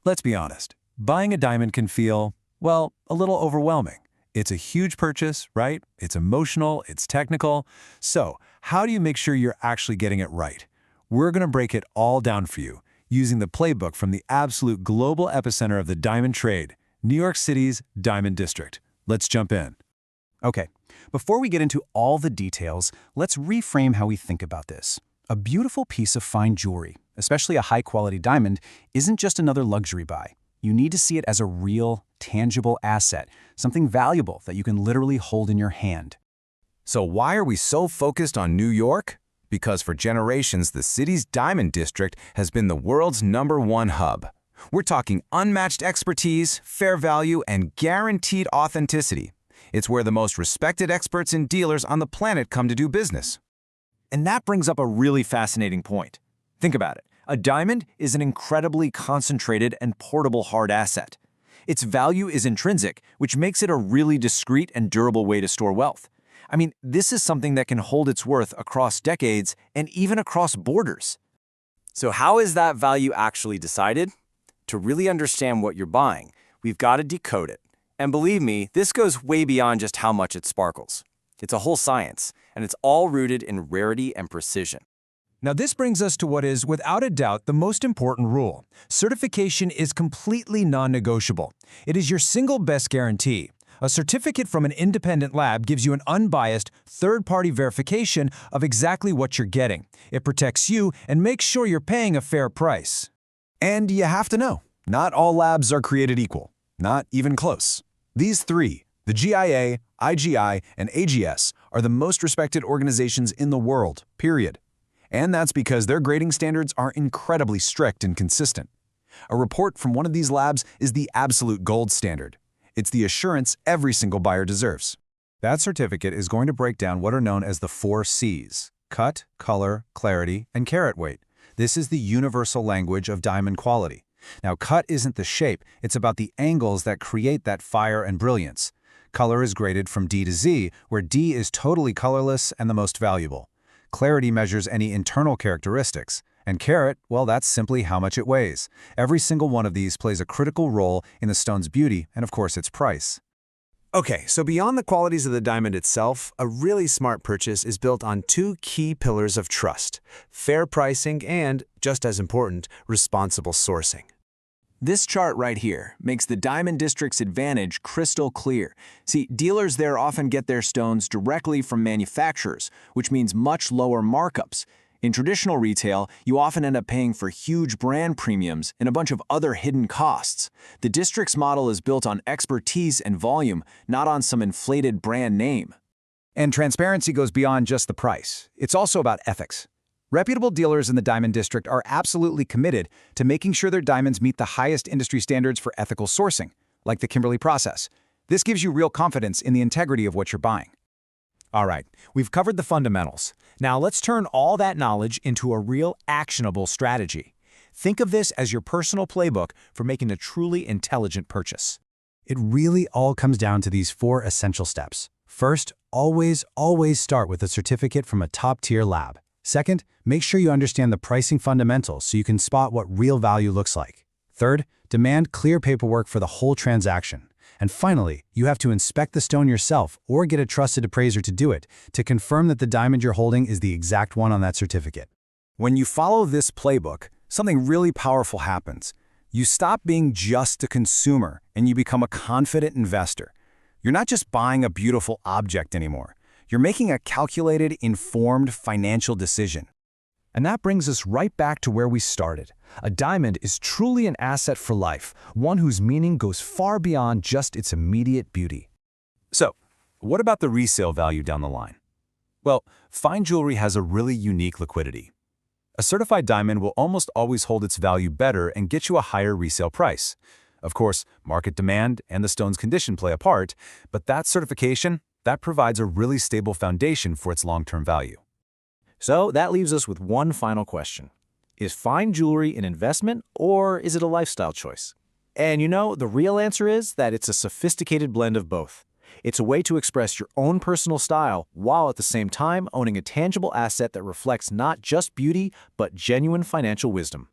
Let's be honest. Buying a diamond can feel, well, a little overwhelming. It's a huge purchase, right? It's emotional, it's technical. So, how do you make sure you're actually getting it right? We're going to break it all down for you using the playbook from the absolute global epicenter of the diamond trade, New York City's Diamond District. Let's jump in. Okay, before we get into all the details, let's reframe how we think about this. A beautiful piece of fine jewelry, especially a high-quality diamond, isn't just another luxury buy. You need to see it as a real, tangible asset, something valuable that you can literally hold in your hand. So why are we so focused on New York? Because for generations, the city's Diamond District has been the world's #1 hub. We're talking unmatched expertise, fair value, and guaranteed authenticity. It's where the most respected experts and dealers on the planet come to do business. And that brings up a really fascinating point. Think about it. A diamond is an incredibly concentrated and portable hard asset. Its value is intrinsic, which makes it a really discreet and durable way to store wealth. I mean, this is something that can hold its worth across decades and even across borders. So how is that value actually decided? To really understand what you're buying, we've got to decode it. And believe me, this goes way beyond just how much it sparkles. It's a whole science, and it's all rooted in rarity and precision. Now this brings us to what is, without a doubt, the most important rule. Certification is completely non-negotiable. It is your single best guarantee. A certificate from an independent lab gives you an unbiased, third-party verification of exactly what you're getting. It protects you and makes sure you're paying a fair price. And you have to know, not all labs are created equal, not even close. These three, the GIA, IGI, and AGS, are the most respected organizations in the world, period. And that's because their grading standards are incredibly strict and consistent. A report from one of these labs is the absolute gold standard. It's the assurance every single buyer deserves. That certificate is going to break down what are known as the 4 C's: cut, color, clarity, and carat weight. This is the universal language of diamond quality. Now, cut isn't the shape, it's about the angles that create that fire and brilliance. Color is graded from D to Z, where D is totally colorless and the most valuable. Clarity measures any internal characteristics. And carat, well, that's simply how much it weighs. Every single one of these plays a critical role in the stone's beauty and, of course, its price. Okay, so beyond the qualities of the diamond itself, a really smart purchase is built on 2 key pillars of trust: fair pricing and, just as important, responsible sourcing. This chart right here makes the Diamond District's advantage crystal clear. See, dealers there often get their stones directly from manufacturers, which means much lower markups. In traditional retail, you often end up paying for huge brand premiums and a bunch of other hidden costs. The District's model is built on expertise and volume, not on some inflated brand name. And transparency goes beyond just the price. It's also about ethics. Reputable dealers in the Diamond District are absolutely committed to making sure their diamonds meet the highest industry standards for ethical sourcing, like the Kimberley process. This gives you real confidence in the integrity of what you're buying. All right, we've covered the fundamentals. Now let's turn all that knowledge into a real actionable strategy. Think of this as your personal playbook for making a truly intelligent purchase. It really all comes down to these 4 essential steps. First, always start with a certificate from a top-tier lab. Second, make sure you understand the pricing fundamentals so you can spot what real value looks like. Third, demand clear paperwork for the whole transaction. And finally, you have to inspect the stone yourself or get a trusted appraiser to do it to confirm that the diamond you're holding is the exact one on that certificate. When you follow this playbook, something really powerful happens. You stop being just a consumer and you become a confident investor. You're not just buying a beautiful object anymore. You're making a calculated, informed financial decision. And that brings us right back to where we started. A diamond is truly an asset for life, one whose meaning goes far beyond just its immediate beauty. So, what about the resale value down the line? Well, fine jewelry has a really unique liquidity. A certified diamond will almost always hold its value better and get you a higher resale price. Of course, market demand and the stone's condition play a part, but that certification, that provides a really stable foundation for its long-term value. So that leaves us with one final question. Is fine jewelry an investment or is it a lifestyle choice? And you know, the real answer is that it's a sophisticated blend of both. It's a way to express your own personal style while at the same time owning a tangible asset that reflects not just beauty, but genuine financial wisdom.